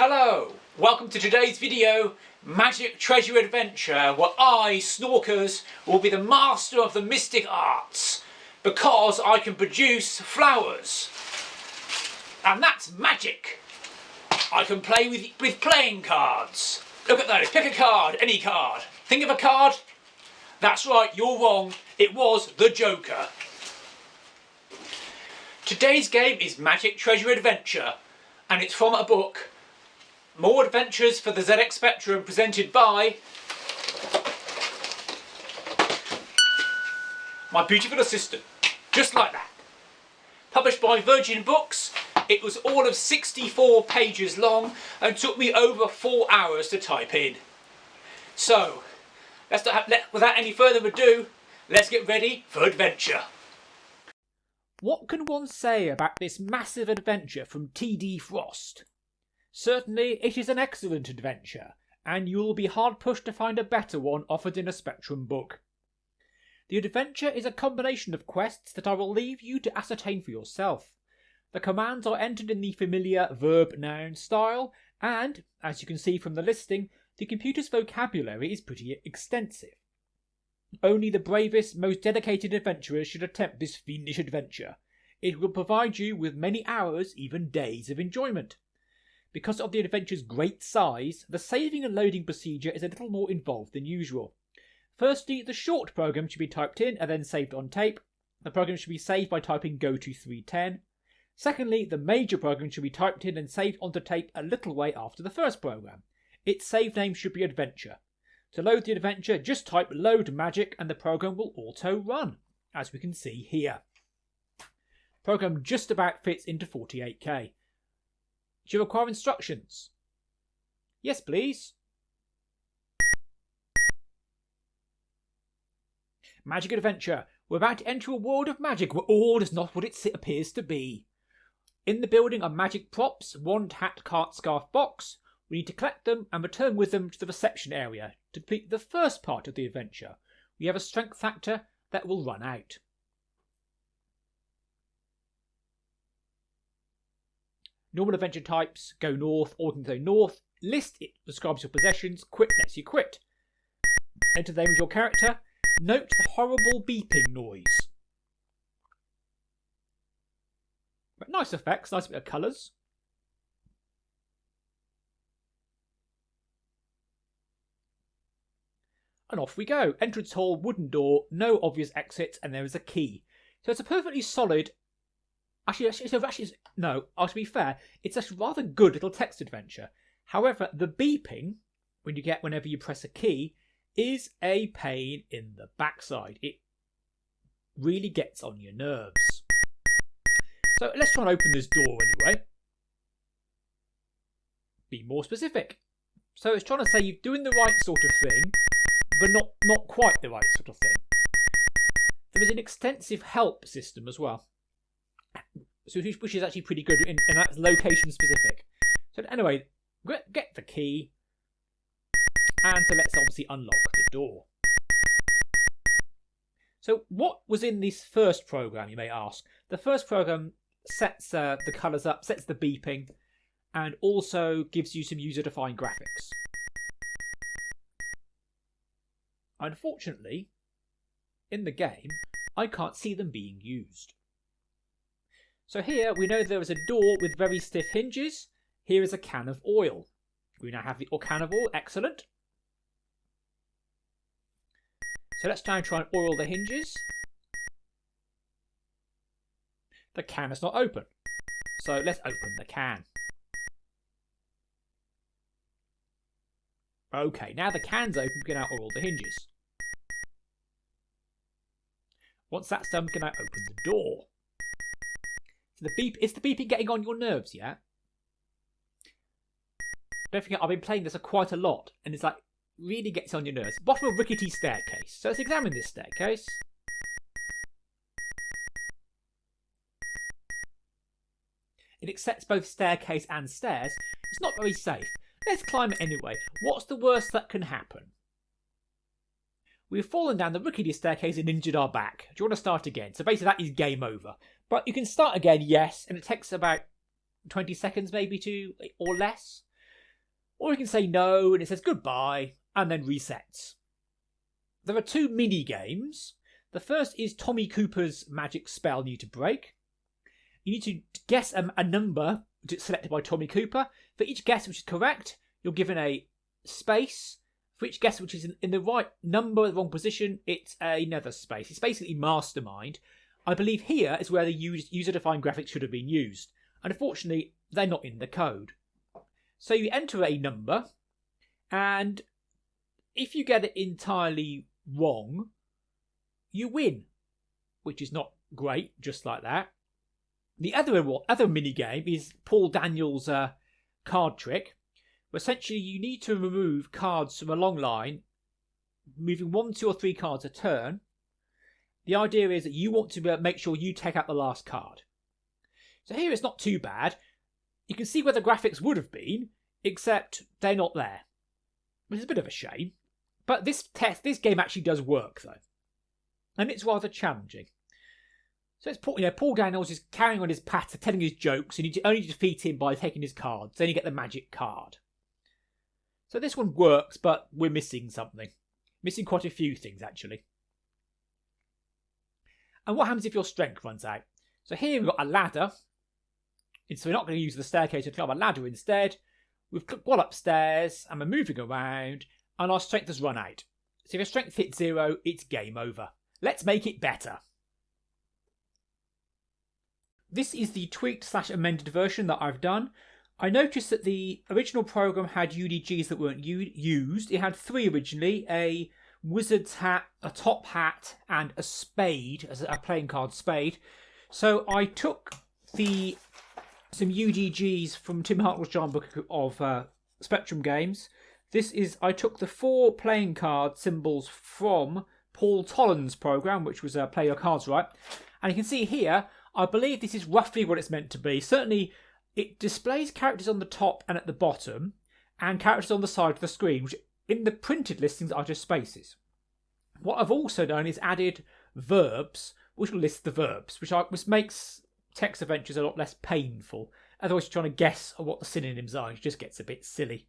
Hello, welcome to today's video, Magic Treasure Adventure, where I, Snorkers, will be the master of the mystic arts, because I can produce flowers. And that's magic. I can play with playing cards. Look at those, pick a card, any card. Think of a card? That's right, you're wrong, it was the Joker. Today's game is Magic Treasure Adventure, and it's from a book, More Adventures for the ZX Spectrum, presented by my beautiful assistant. Just like that. Published by Virgin Books. It was all of 64 pages long and took me over 4 hours to type in. So, without any further ado, let's get ready for adventure. What can one say about this massive adventure from T.D. Frost? Certainly, it is an excellent adventure, and you will be hard-pushed to find a better one offered in a Spectrum book. The adventure is a combination of quests that I will leave you to ascertain for yourself. The commands are entered in the familiar verb-noun style, and, as you can see from the listing, the computer's vocabulary is pretty extensive. Only the bravest, most dedicated adventurers should attempt this fiendish adventure. It will provide you with many hours, even days of enjoyment. Because of the adventure's great size, the saving and loading procedure is a little more involved than usual. Firstly, the short program should be typed in and then saved on tape. The program should be saved by typing go to 310. Secondly, the major program should be typed in and saved onto tape a little way after the first program. Its save name should be Adventure. To load the adventure, just type load magic and the program will auto-run, as we can see here. The program just about fits into 48K. Do you require instructions? Yes, please. Magic Adventure. We're about to enter a world of magic where all is not what it appears to be. In the building are magic props, wand, hat, cart, scarf, box. We need to collect them and return with them to the reception area to complete the first part of the adventure. We have a strength factor that will run out. Normal adventure types, go north, ordinary north, list it describes your possessions, quit lets you quit. Enter the name of your character, note the horrible beeping noise. But nice effects, nice bit of colours. And off we go. Entrance hall, wooden door, no obvious exits, and there is a key. So it's a perfectly solid... to be fair, it's a rather good little text adventure. However, the beeping, when you get whenever you press a key, is a pain in the backside. It really gets on your nerves. So let's try and open this door anyway. Be more specific. So it's trying to say you're doing the right sort of thing, but not quite the right sort of thing. There is an extensive help system as well, which is actually pretty good, and that's location specific. So anyway, get the key, and so let's obviously unlock the door. So what was in this first program, you may ask? The first program sets the colours up, sets the beeping, and also gives you some user-defined graphics. Unfortunately, in the game, I can't see them being used. So here we know there is a door with very stiff hinges. Here is a can of oil. We now have the can of oil, excellent. So let's try and oil the hinges. The can is not open. So let's open the can. Okay, now the can's open, we can now oil the hinges. Once that's done, we can now open the door. So is the beeping getting on your nerves yet? Don't forget, I've been playing this quite a lot, and it's like, really gets on your nerves. Bottom of rickety staircase. So let's examine this staircase. It accepts both staircase and stairs. It's not very safe. Let's climb it anyway. What's the worst that can happen? We've fallen down the rickety staircase and injured our back. Do you want to start again? So basically that is game over. But you can start again, yes, and it takes about 20 seconds maybe or less. or you can say no and it says goodbye and then resets. There are 2 mini games. The first is Tommy Cooper's magic spell you need to break. You need to guess a number selected by Tommy Cooper. For each guess which is correct, you're given a space. For each guess which is in the right number, the wrong position, it's another space. It's basically Mastermind. I believe here is where the user-defined graphics should have been used. And unfortunately, they're not in the code. So you enter a number, and if you get it entirely wrong, you win, which is not great, just like that. The other mini game is Paul Daniels' card trick, where essentially you need to remove cards from a long line, moving 1, 2 or 3 cards a turn. The idea is that you want to make sure you take out the last card. So here it's not too bad. You can see where the graphics would have been, except they're not there, which is a bit of a shame. But this game actually does work though, and it's rather challenging. So it's Paul Daniels is carrying on his patter, telling his jokes, and you only defeat him by taking his cards. Then you get the magic card. So this one works, but we're missing something. Missing quite a few things actually. And what happens if your strength runs out? So here we've got a ladder. So we're not going to use the staircase, we'll climb a ladder instead. We've got upstairs and we're moving around and our strength has run out. So if your strength hits 0, it's game over. Let's make it better. This is the tweaked/amended version that I've done. I noticed that the original program had UDGs that weren't used. It had 3 originally, a wizard's hat, a top hat, and a spade, as a playing card spade. So I took some UDGs from Tim Hartnell's Giant Book of Spectrum Games. I took the 4 playing card symbols from Paul Tollan's program, which was Play Your Cards Right. And you can see here, I believe this is roughly what it's meant to be. Certainly, it displays characters on the top and at the bottom, and characters on the side of the screen, which in the printed listings are just spaces. What I've also done is added verbs, which will list the verbs, which makes text adventures a lot less painful. Otherwise, you're trying to guess what the synonyms are, and it just gets a bit silly.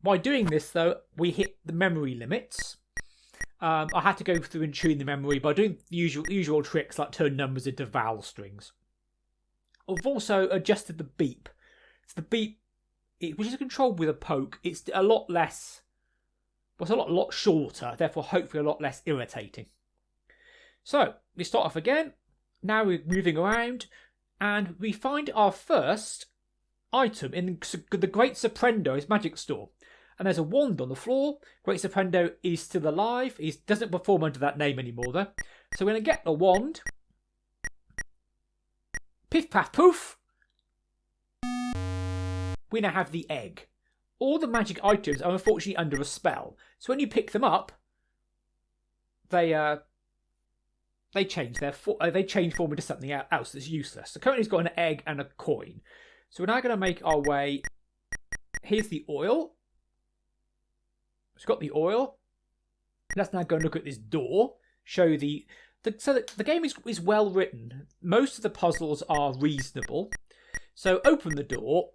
By doing this, though, we hit the memory limits. I had to go through and tune the memory by doing the usual tricks like turn numbers into vowel strings. I've also adjusted the beep. So the beep, which is controlled with a poke, it's a lot less, but it's a lot shorter, therefore hopefully a lot less irritating. So we start off again. Now we're moving around, and we find our first item in the Great Surprendo's magic store. And there's a wand on the floor. Great Surprendo is still alive. He doesn't perform under that name anymore, though. So we're going to get the wand. Piff, paff, poof. We now have the egg. All the magic items are unfortunately under a spell. So when you pick them up, they change form into something else that's useless. So currently it's got an egg and a coin. So we're now going to make our way. Here's the oil. It's got the oil. Let's now go and look at this door. So the game is well written. Most of the puzzles are reasonable. So open the door.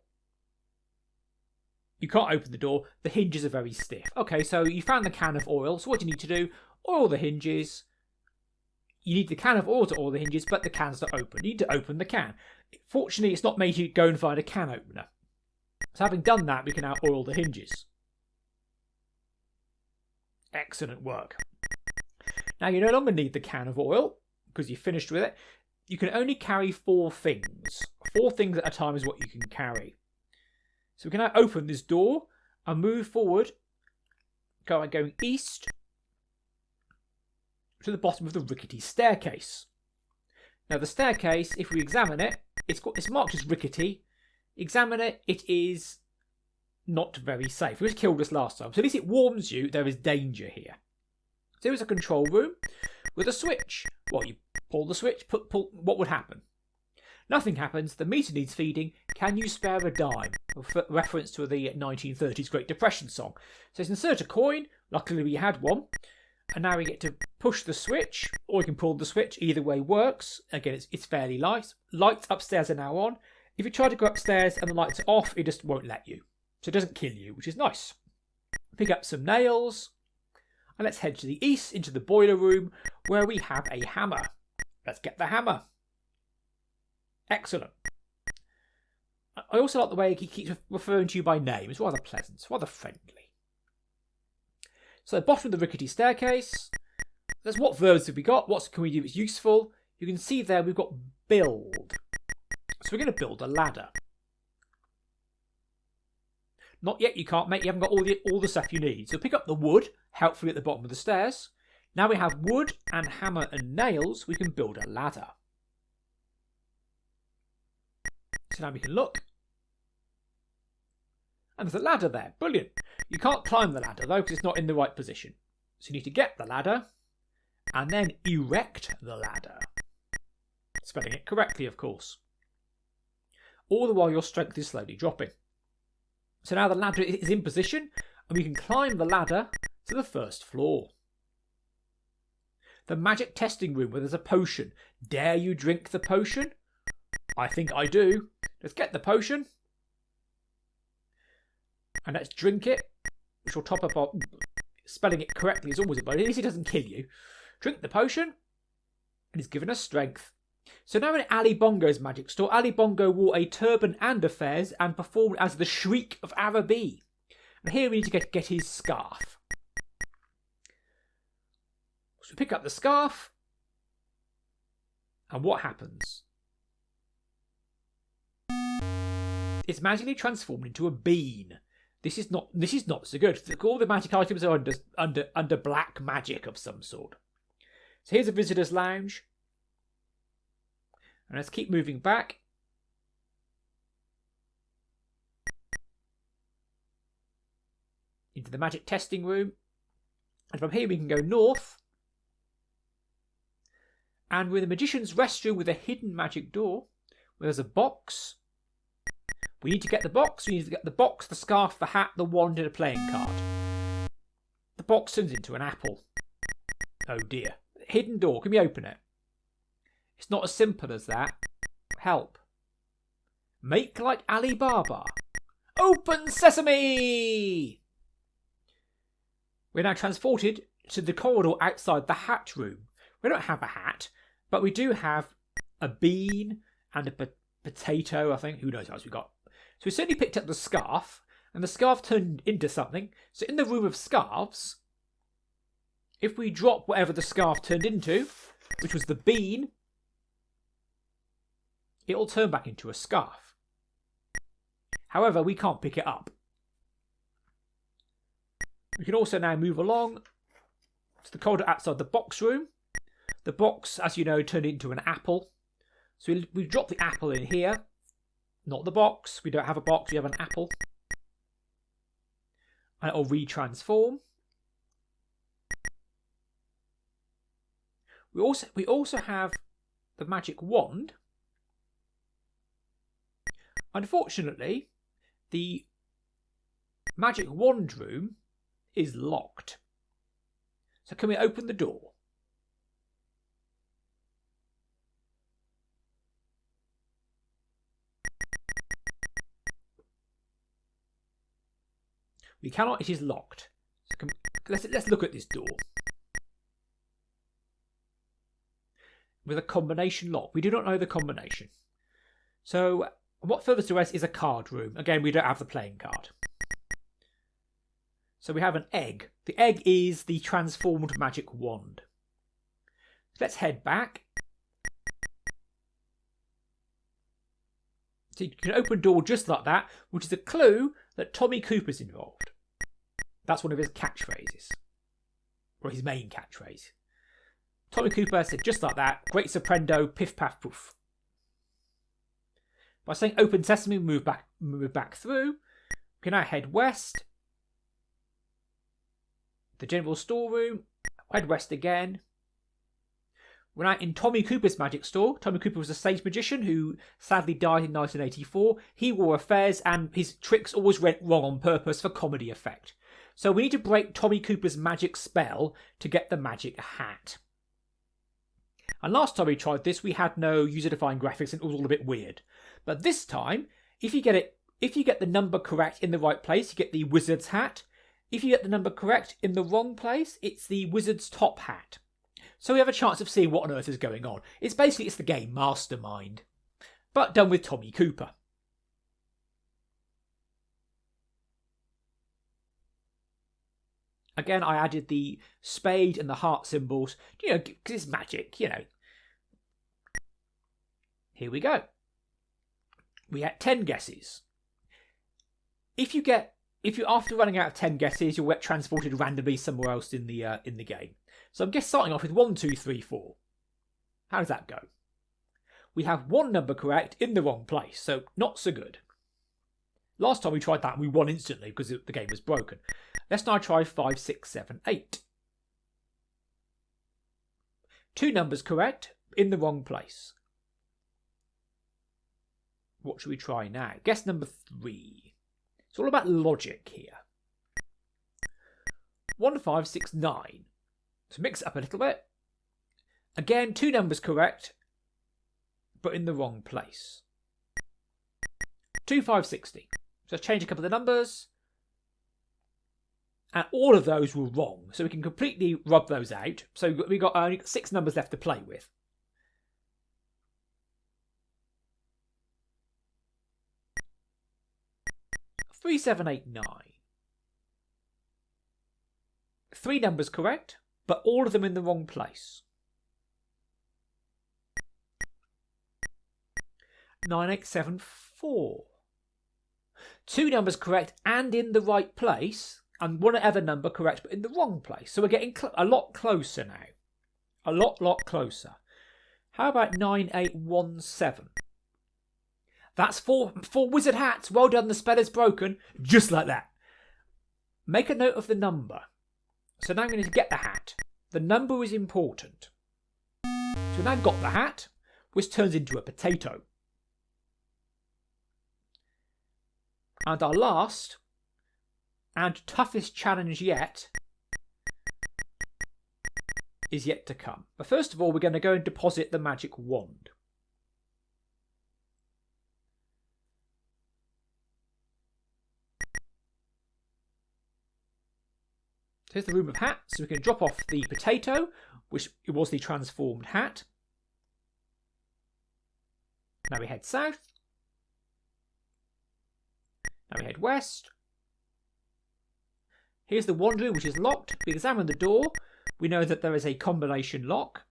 You can't open the door. The hinges are very stiff. Okay, so you found the can of oil. So what do you need to do? Oil the hinges. You need the can of oil to oil the hinges, but the can's not open. You need to open the can. Fortunately, it's not made you go and find a can opener. So having done that, we can now oil the hinges. Excellent work. Now you no longer need the can of oil because you've finished with it. You can only carry 4 things. 4 things at a time is what you can carry. So we can now open this door and move forward, going east to the bottom of the rickety staircase. Now the staircase, if we examine it, it's marked as rickety. Examine it, it is not very safe. It was killed us last time. So at least it warns you there is danger here. So there is a control room with a switch. Well, you pull the switch, pull, what would happen? Nothing happens. The meter needs feeding. Can you spare a dime? A reference to the 1930s Great Depression song. So let's insert a coin. Luckily we had one. And now we get to push the switch, or we can pull the switch. Either way works. Again, it's fairly light. Lights upstairs are now on. If you try to go upstairs and the lights are off, it just won't let you. So it doesn't kill you, which is nice. Pick up some nails. And let's head to the east into the boiler room where we have a hammer. Let's get the hammer. Excellent. I also like the way he keeps referring to you by name. It's rather pleasant. It's rather friendly. So at the bottom of the rickety staircase, there's what verbs have we got? What can we do that's useful? You can see there we've got build. So we're going to build a ladder. Not yet, you can't, mate. You haven't got all the stuff you need. So pick up the wood, helpfully at the bottom of the stairs. Now we have wood and hammer and nails. We can build a ladder. So now we can look. And there's a ladder there. Brilliant. You can't climb the ladder, though, because it's not in the right position. So you need to get the ladder and then erect the ladder. Spelling it correctly, of course. All the while your strength is slowly dropping. So now the ladder is in position and we can climb the ladder to the first floor. The magic testing room where there's a potion. Dare you drink the potion? I think I do. Let's get the potion. And let's drink it, which will top up our... Spelling it correctly is always a bonus. At least it doesn't kill you. Drink the potion and it's given us strength. So now in Ali Bongo's magic store, Ali Bongo wore a turban and a fez and performed as the Shriek of Araby. And here we need to get his scarf. So we pick up the scarf. And what happens? It's magically transformed into a bean. This is not so good. All the magic items are under black magic of some sort. So here's a visitor's lounge. And let's keep moving back. Into the magic testing room. And from here we can go north. And we're in the magician's restroom with a hidden magic door. Where there's a box. We need to get the box. We need to get the box, the scarf, the hat, the wand, and a playing card. The box turns into an apple. Oh dear. Hidden door. Can we open it? It's not as simple as that. Help. Make like Alibaba. Open sesame! We're now transported to the corridor outside the hat room. We don't have a hat, but we do have a bean and a potato, I think. Who knows what else we got? So we certainly picked up the scarf, and the scarf turned into something. So in the room of scarves, if we drop whatever the scarf turned into, which was the bean, it'll turn back into a scarf. However, we can't pick it up. We can also now move along to the corridor outside the box room. The box, as you know, turned into an apple. So we've dropped the apple in here. Not the box. We don't have a box, we have an apple. And it'll retransform. We also have the magic wand. Unfortunately, the magic wand room is locked. So can we open the door? We cannot, it is locked. So let's look at this door. With a combination lock. We do not know the combination. So what furthers to us is a card room. Again, we don't have the playing card. So we have an egg. The egg is the transformed magic wand. Let's head back. So you can open a door just like that, which is a clue that Tommy Cooper's involved. That's one of his catchphrases. Or his main catchphrase. Tommy Cooper said just like that, great soprendo, piff paff poof. By saying open sesame, move back through. We can now head west. The general storeroom. Head west again. We're now in Tommy Cooper's magic store. Tommy Cooper was a stage magician who sadly died in 1984. He wore a fez and his tricks always went wrong on purpose for comedy effect. So we need to break Tommy Cooper's magic spell to get the magic hat. And last time we tried this, we had no user-defined graphics and it was all a bit weird. But this time, if you get the number correct in the right place, you get the wizard's hat. If you get the number correct in the wrong place, it's the wizard's top hat. So we have a chance of seeing what on earth is going on. It's the game Mastermind, but done with Tommy Cooper. Again, I added the spade and the heart symbols, because it's magic, Here we go. We had 10 guesses. If you after running out of 10 guesses, you'll get transported randomly somewhere else in the game. So I'm starting off with 1, 2, 3, 4. How does that go? We have one number correct in the wrong place, so not so good. Last time we tried that and we won instantly because the game was broken. Let's now try 5, 6, 7, 8. 2 numbers correct in the wrong place. What should we try now? Guess number 3. It's all about logic here. 1, 5, 6, 9. So mix it up a little bit. Again, 2 numbers correct, but in the wrong place. 2, 5, 60. So let's change a couple of the numbers. And all of those were wrong. So we can completely rub those out. So we've got only 6 numbers left to play with. Three, 7, 8, 9. 3 numbers correct, but all of them in the wrong place. 9, 8, 7, 4. 2 numbers correct and in the right place, and one other number correct but in the wrong place. So we're getting a lot closer now. A lot closer. How about 9, 8, 1, 7? That's 4 wizard hats. Well done, the spell is broken. Just like that. Make a note of the number. So now I'm going to get the hat. The number is important. So now I've got the hat, which turns into a potato. And our last and toughest challenge yet is yet to come. But first of all, we're going to go and deposit the magic wand. Here's the room of hats, so we can drop off the potato, which was the transformed hat. Now we head south. Now we head west. Here's the wand room, which is locked. We examine the door. We know that there is a combination lock.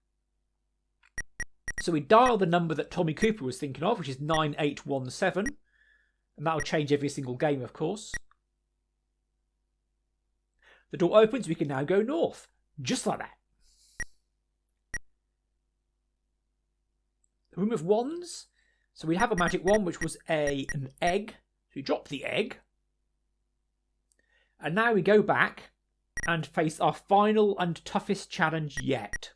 So we dial the number that Tommy Cooper was thinking of, which is 9817. And that will change every single game, of course. The door opens, we can now go north. Just like that. The room of wands. So we have a magic wand, which was an egg. So we drop the egg. And now we go back and face our final and toughest challenge yet.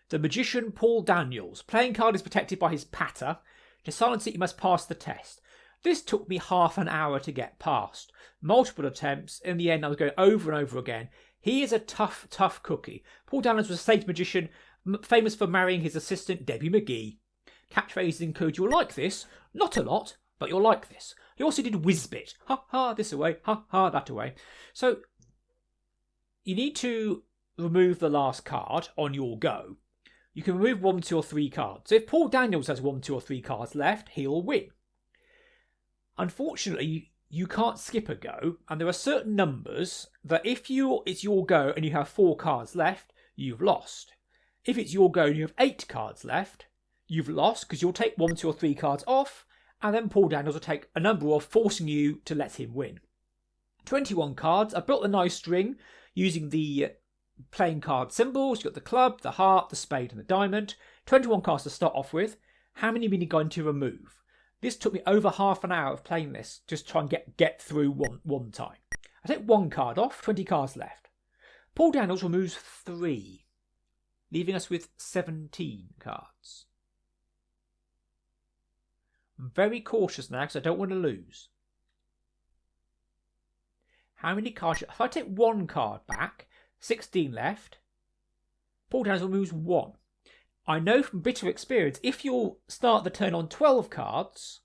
The magician Paul Daniels. Playing card is protected by his patter. To silence it, you must pass the test. This took me half an hour to get past. Multiple attempts. In the end, I was going over and over again. He is a tough cookie. Paul Daniels was a stage magician, famous for marrying his assistant, Debbie McGee. Catchphrases include, "You'll like this." Not a lot, but you'll like this. He also did Whizbit. Ha ha, this away. Ha ha, that away. So, you need to remove the last card on your go. You can remove 1, 2 or 3 cards. So if Paul Daniels has 1, 2 or 3 cards left, he'll win. Unfortunately, you can't skip a go, and there are certain numbers that if it's your go and you have 4 cards left, you've lost. If it's your go and you have 8 cards left, you've lost because you'll take 1, 2 or 3 cards off, and then Paul Daniels will take a number off, forcing you to let him win. 21 cards. I built a nice string using the playing card symbols. You've got the club, the heart, the spade and the diamond. 21 cards to start off with. How many are we going to remove? This took me over half an hour of playing this, just try and get through one time. I take 1 card off, 20 cards left. Paul Daniels removes 3, leaving us with 17 cards. I'm very cautious now because I don't want to lose. How many cards? If I take 1 card back, 16 left. Paul Daniels removes 1. I know from bitter experience, if you start the turn on 12 cards,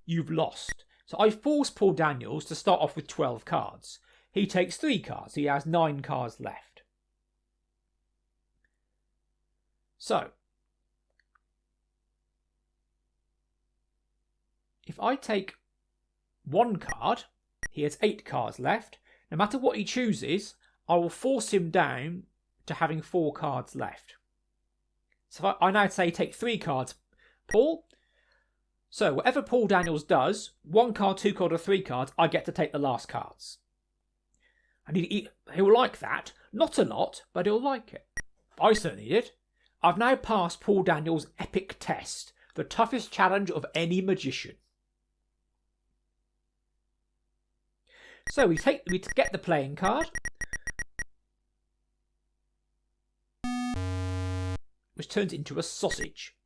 you've lost. So I force Paul Daniels to start off with 12 cards. He takes 3 cards. He has 9 cards left. So, if I take 1 card, he has 8 cards left. No matter what he chooses, I will force him down to having 4 cards left. So I now say take 3 cards, Paul. So whatever Paul Daniels does, 1 card, 2 card or 3 cards, I get to take the last cards. And he'll like that. Not a lot, but he'll like it. I certainly did. I've now passed Paul Daniels' epic test, the toughest challenge of any magician. So we get the playing card, which turns into a sausage.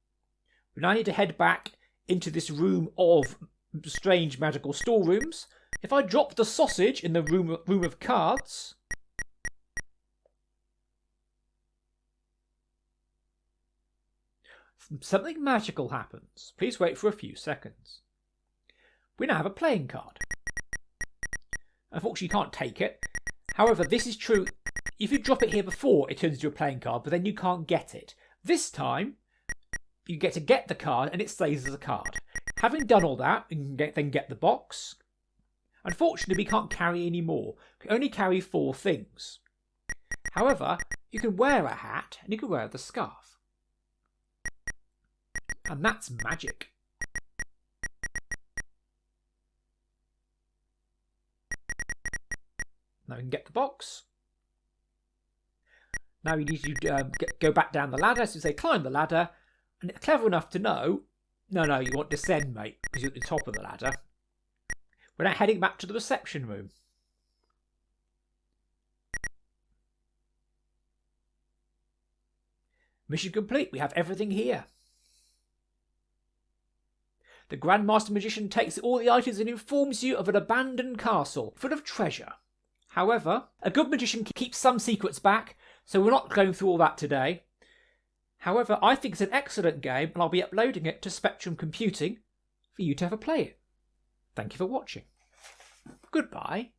We now need to head back into this room of strange magical storerooms. If I drop the sausage in the room of cards, something magical happens. Please wait for a few seconds. We now have a playing card. Unfortunately, you can't take it. However, this is true. If you drop it here before, it turns into a playing card, but then you can't get it. This time, you get to get the card, and it stays as a card. Having done all that, you can then get the box. Unfortunately, we can't carry any more. We can only carry 4 things. However, you can wear a hat, and you can wear the scarf. And that's magic. Now we can get the box. Now you need to go back down the ladder. So you say climb the ladder. And it's clever enough to know, no, you want descend, mate, because you're at the top of the ladder. We're now heading back to the reception room. Mission complete. We have everything here. The Grandmaster Magician takes all the items and informs you of an abandoned castle full of treasure. However, a good magician keeps some secrets back, so we're not going through all that today. However, I think it's an excellent game, and I'll be uploading it to Spectrum Computing for you to have a play it. Thank you for watching. Goodbye.